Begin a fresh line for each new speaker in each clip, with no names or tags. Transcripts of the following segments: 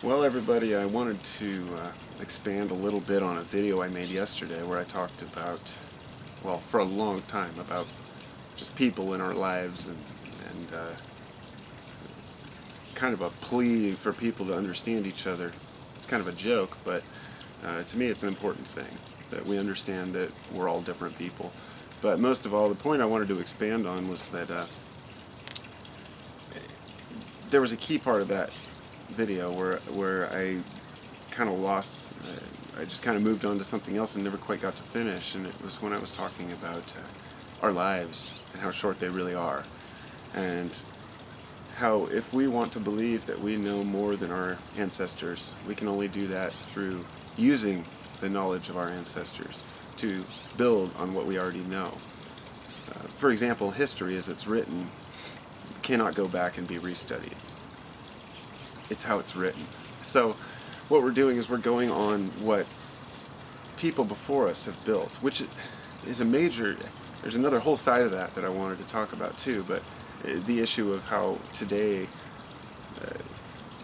Well, everybody, I wanted to expand a little bit on a video I made yesterday where I talked about, well, for a long time, about just people in our lives and kind of a plea for people to understand each other. It's kind of a joke, but to me it's an important thing that we understand that we're all different people. But most of all, the point I wanted to expand on was that there was a key part of that video where I kind of lost. I just kind of moved on to something else and never quite got to finish. And it was when I was talking about our lives and how short they really are, and how if we want to believe that we know more than our ancestors, we can only do that through using the knowledge of our ancestors to build on what we already know. For example, history as it's written cannot go back and be restudied. It's how it's written. So what we're doing is we're going on what people before us have built, which is a major, there's another whole side of that I wanted to talk about too, but the issue of how today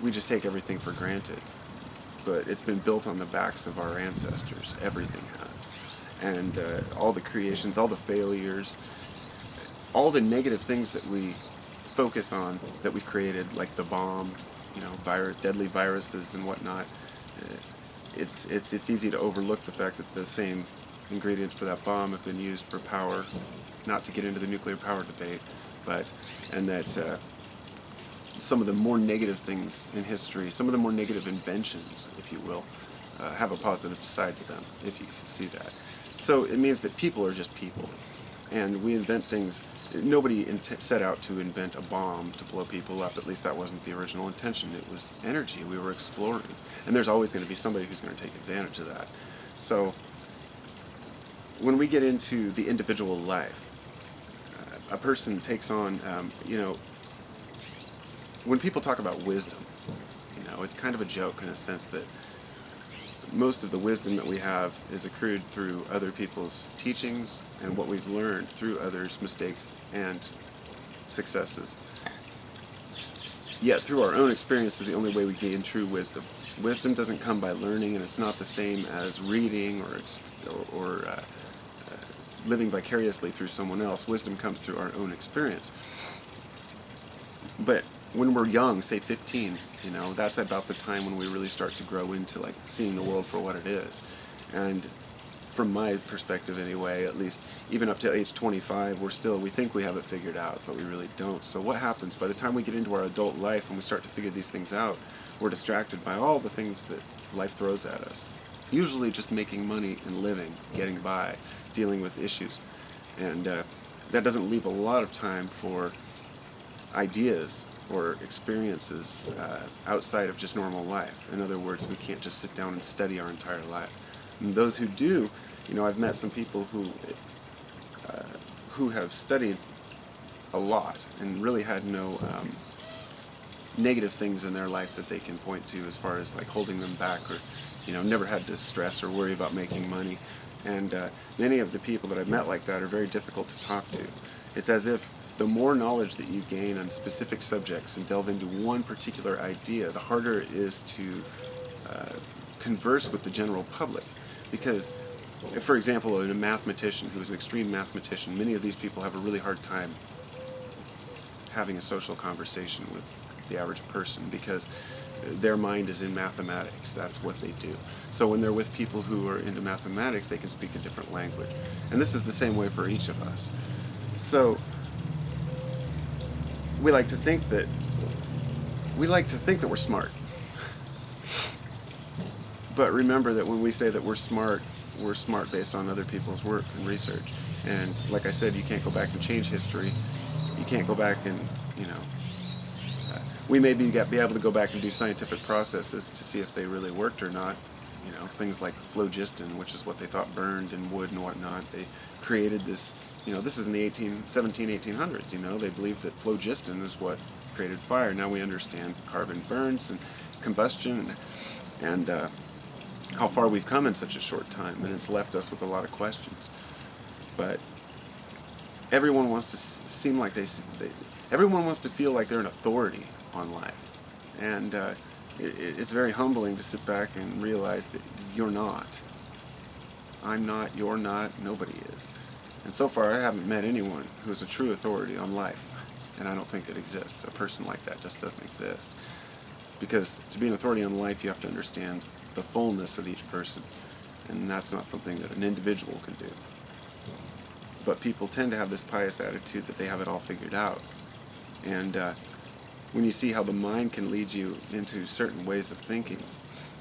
we just take everything for granted. But it's been built on the backs of our ancestors, everything has. And all the creations, all the failures, all the negative things that we focus on that we've created, like the bomb, deadly viruses and whatnot. It's easy to overlook the fact that the same ingredients for that bomb have been used for power. Not to get into the nuclear power debate, and that some of the more negative things in history, some of the more negative inventions, if you will, have a positive side to them, if you can see that. So it means that people are just people, and we invent things. Nobody set out to invent a bomb to blow people up. At least that wasn't the original intention. It was energy. We were exploring. And there's always going to be somebody who's going to take advantage of that. So when we get into the individual life, a person takes on, when people talk about wisdom, it's kind of a joke in a sense that most of the wisdom that we have is accrued through other people's teachings and what we've learned through others' mistakes and successes. Yet through our own experience is the only way we gain true wisdom. Wisdom doesn't come by learning, and it's not the same as reading or living vicariously through someone else. Wisdom comes through our own experience. But when we're young, say 15, that's about the time when we really start to grow into like seeing the world for what it is. And from my perspective anyway, at least even up to age 25, we think we have it figured out, but we really don't. So what happens by the time we get into our adult life and we start to figure these things out, we're distracted by all the things that life throws at us. Usually just making money and living, getting by, dealing with issues. And that doesn't leave a lot of time for ideas or experiences outside of just normal life. In other words, we can't just sit down and study our entire life. And those who do, I've met some people who have studied a lot and really had no negative things in their life that they can point to as far as like holding them back, or never had to stress or worry about making money. And many of the people that I've met like that are very difficult to talk to. It's as if the more knowledge that you gain on specific subjects and delve into one particular idea, the harder it is to converse with the general public. Because, for example, a mathematician who is an extreme mathematician, many of these people have a really hard time having a social conversation with the average person because their mind is in mathematics. That's what they do. So when they're with people who are into mathematics, they can speak a different language. And this is the same way for each of us. So we like to think that we're smart. But remember that when we say that we're smart based on other people's work and research. And like I said, you can't go back and change history. You can't go back and, we may be able to go back and do scientific processes to see if they really worked or not. Things like phlogiston, which is what they thought burned in wood and whatnot. They created this, this is in the 1800s, they believed that phlogiston is what created fire. Now we understand carbon burns and combustion and how far we've come in such a short time, and it's left us with a lot of questions. But everyone wants to everyone wants to feel like they're an authority on life. And it's very humbling to sit back and realize that you're not. I'm not, you're not, nobody is. And so far I haven't met anyone who is a true authority on life. And I don't think it exists. A person like that just doesn't exist. Because to be an authority on life, you have to understand the fullness of each person. And that's not something that an individual can do. But people tend to have this pious attitude that they have it all figured out. And when you see how the mind can lead you into certain ways of thinking,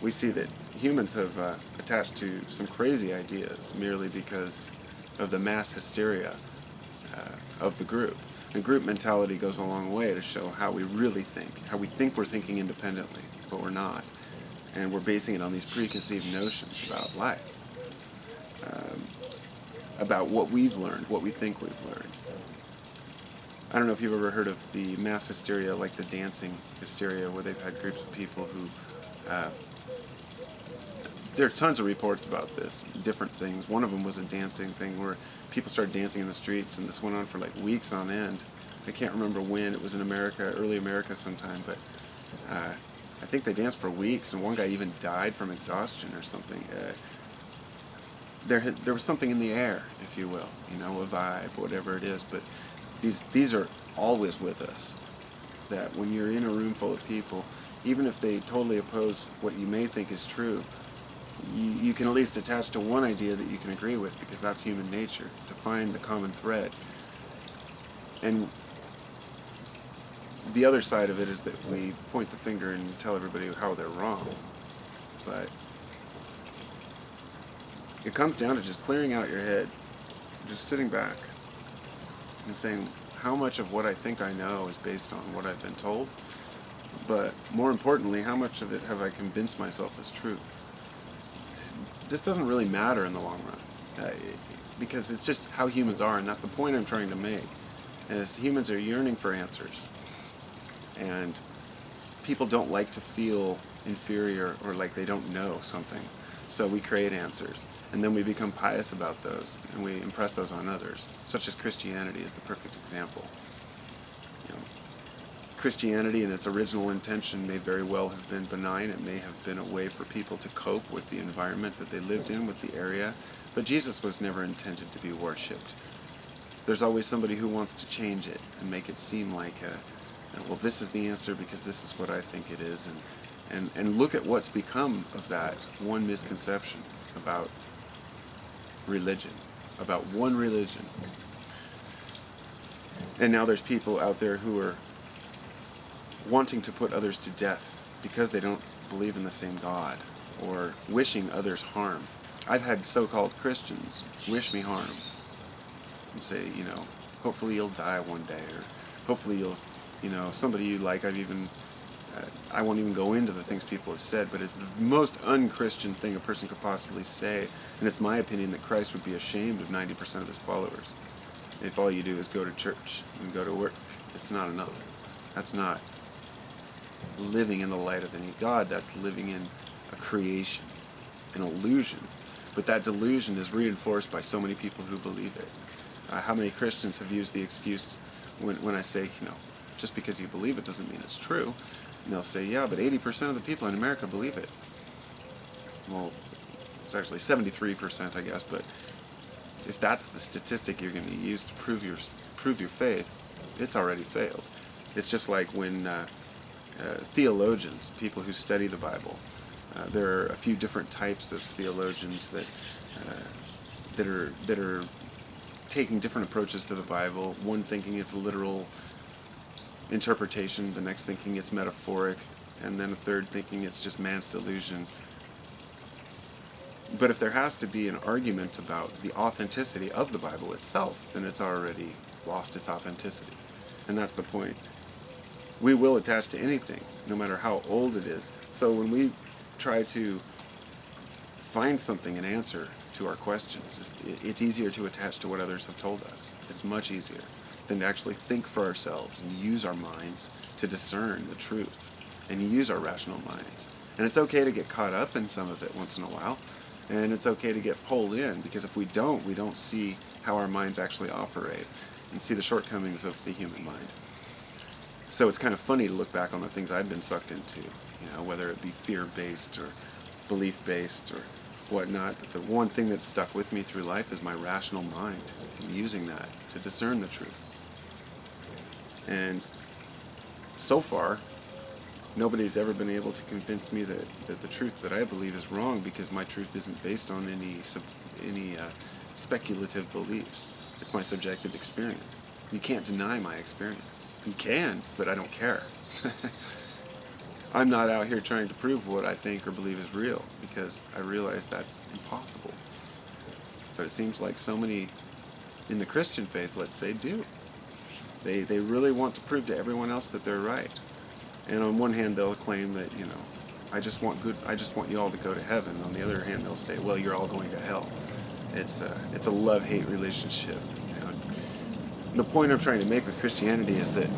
we see that humans have attached to some crazy ideas merely because of the mass hysteria of the group. And group mentality goes a long way to show how we really think, how we think we're thinking independently, but we're not. And we're basing it on these preconceived notions about life, about what we've learned, what we think we've learned. I don't know if you've ever heard of the mass hysteria, like the dancing hysteria, where they've had groups of people who there are tons of reports about this, different things. One of them was a dancing thing where people started dancing in the streets, and this went on for like weeks on end. I can't remember when. It was in America, early America sometime, but I think they danced for weeks, and one guy even died from exhaustion or something. There was something in the air, if you will, you know, a vibe, whatever it is, but these are always with us. That when you're in a room full of people, even if they totally oppose what you may think is true, you can at least attach to one idea that you can agree with, because that's human nature, to find the common thread. And the other side of it is that we point the finger and tell everybody how they're wrong. But it comes down to just clearing out your head, just sitting back and saying, how much of what I think I know is based on what I've been told, but more importantly, how much of it have I convinced myself is true? This doesn't really matter in the long run, because it's just how humans are, and that's the point I'm trying to make, is humans are yearning for answers, and people don't like to feel inferior or like they don't know something, so we create answers, and then we become pious about those, and we impress those on others, such as Christianity is the perfect example. Christianity in its original intention may very well have been benign. It may have been a way for people to cope with the environment that they lived in, with the area. But Jesus was never intended to be worshipped. There's always somebody who wants to change it and make it seem like, well, this is the answer because this is what I think it is. And look at what's become of that one misconception about religion, about one religion. And now there's people out there who are wanting to put others to death because they don't believe in the same God, or wishing others harm. I've had so-called Christians wish me harm and say, you know, hopefully you'll die one day, or hopefully you'll, you know, somebody you like. I won't even go into the things people have said, but it's the most un-Christian thing a person could possibly say, and it's my opinion that Christ would be ashamed of 90% of his followers if all you do is go to church and go to work. It's not enough. That's not living in the light of the new God. That's living in a creation, an illusion. But that delusion is reinforced by so many people who believe it. How many Christians have used the excuse when I say, you know, just because you believe it doesn't mean it's true. And they'll say, yeah, but 80% of the people in America believe it. Well, it's actually 73%, I guess, but if that's the statistic you're going to use to prove your faith, it's already failed. It's just like when theologians, people who study the Bible, there are a few different types of theologians that are taking different approaches to the Bible. One thinking it's a literal interpretation, the next thinking it's metaphoric, and then a third thinking it's just man's delusion. But if there has to be an argument about the authenticity of the Bible itself, then it's already lost its authenticity. And that's the point. We will attach to anything, no matter how old it is. So when we try to find something, an answer to our questions, it's easier to attach to what others have told us. It's much easier than to actually think for ourselves and use our minds to discern the truth and use our rational minds. And it's okay to get caught up in some of it once in a while, and it's okay to get pulled in, because if we don't see how our minds actually operate and see the shortcomings of the human mind. So it's kind of funny to look back on the things I've been sucked into, whether it be fear-based or belief-based or whatnot. But the one thing that's stuck with me through life is my rational mind, and using that to discern the truth. And so far, nobody's ever been able to convince me that the truth that I believe is wrong, because my truth isn't based on any speculative beliefs. It's my subjective experience. You can't deny my experience. You can, but I don't care. I'm not out here trying to prove what I think or believe is real, because I realize that's impossible. But it seems like so many in the Christian faith, let's say, do. They really want to prove to everyone else that they're right. And on one hand, they'll claim that, I just want you all to go to heaven. On the other hand, they'll say, well, you're all going to hell. It's a love-hate relationship. The point I'm trying to make with Christianity is that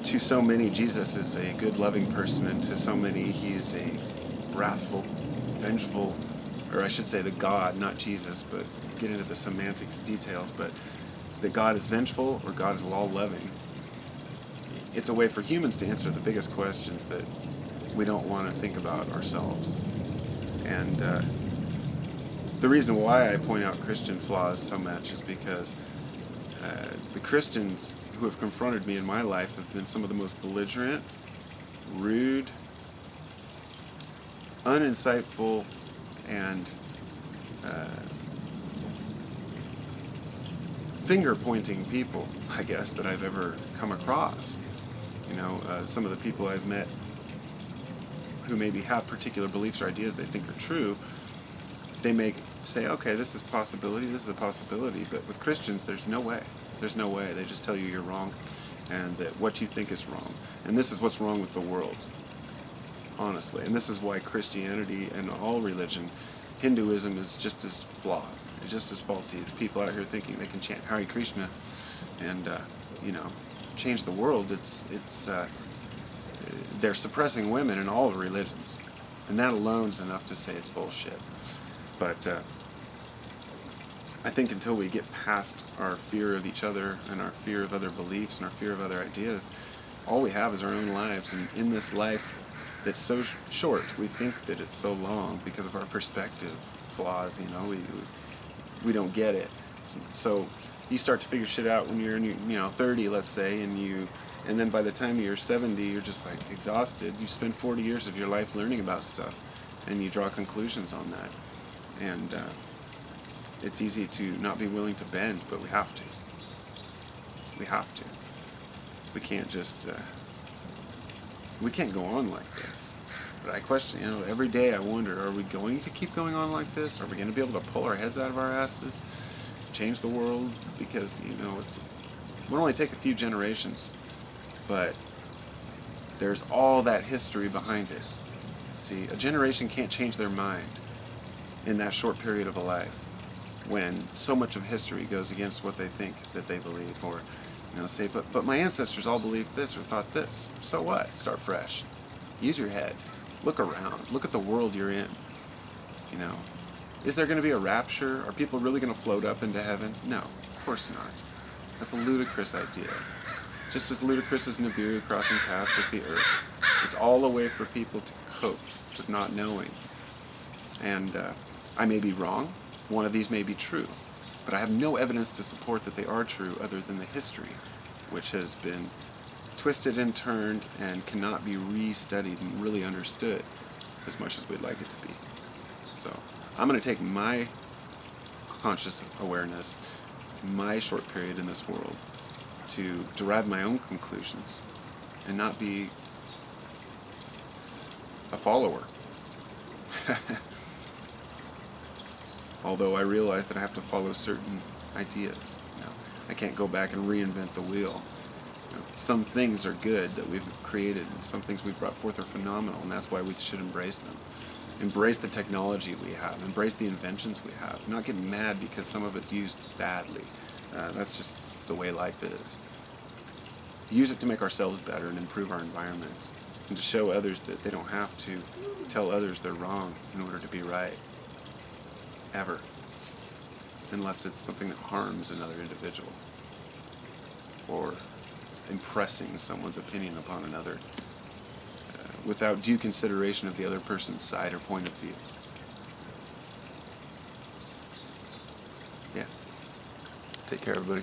to so many, Jesus is a good, loving person, and to so many, he's a wrathful, vengeful, or I should say the God, not Jesus, but get into the semantics details, but that God is vengeful or God is law-loving. It's a way for humans to answer the biggest questions that we don't want to think about ourselves. And the reason why I point out Christian flaws so much is because the Christians who have confronted me in my life have been some of the most belligerent, rude, uninsightful, and finger-pointing people, I guess, that I've ever come across. Some of the people I've met who maybe have particular beliefs or ideas they think are true, they may say, okay, this is a possibility, but with Christians, there's no way. There's no way. They just tell you you're wrong, and that what you think is wrong. And this is what's wrong with the world, honestly. And this is why Christianity and all religion, Hinduism, is just as flawed, just as faulty as people out here thinking they can chant Hare Krishna and, change the world. They're suppressing women in all religions, and that alone is enough to say it's bullshit. But I think until we get past our fear of each other and our fear of other beliefs and our fear of other ideas, all we have is our own lives. And in this life that's so short, we think that it's so long because of our perspective flaws. We don't get it. So you start to figure shit out when you're in 30, let's say, and then by the time you're 70, you're just like exhausted. You spend 40 years of your life learning about stuff, and you draw conclusions on that. And it's easy to not be willing to bend, but we have to. We have to. We can't just, we can't go on like this. But I question, every day I wonder, are we going to keep going on like this? Are we going to be able to pull our heads out of our asses, change the world? Because, it will only take a few generations, but there's all that history behind it. See, a generation can't change their mind in that short period of a life when so much of history goes against what they think that they believe, or say, but my ancestors all believed this or thought this. So what? Start fresh. Use your head. Look around. Look at the world you're in. Is there going to be a rapture? Are people really going to float up into heaven? No, of course not. That's a ludicrous idea. Just as ludicrous as Nibiru crossing paths with the earth. It's all a way for people to cope with not knowing. And I may be wrong. One of these may be true. But I have no evidence to support that they are true other than the history, which has been twisted and turned and cannot be re-studied and really understood as much as we'd like it to be. So I'm going to take my conscious awareness, my short period in this world, to derive my own conclusions and not be a follower. Although I realize that I have to follow certain ideas. I can't go back and reinvent the wheel. Some things are good that we've created, and some things we've brought forth are phenomenal, and that's why we should embrace them. Embrace the technology we have. Embrace the inventions we have. Not get mad because some of it's used badly. That's just the way life is. Use it to make ourselves better and improve our environments, and to show others that they don't have to tell others they're wrong in order to be right. Ever. Unless it's something that harms another individual or impressing someone's opinion upon another without due consideration of the other person's side or point of view. Yeah. Take care, everybody.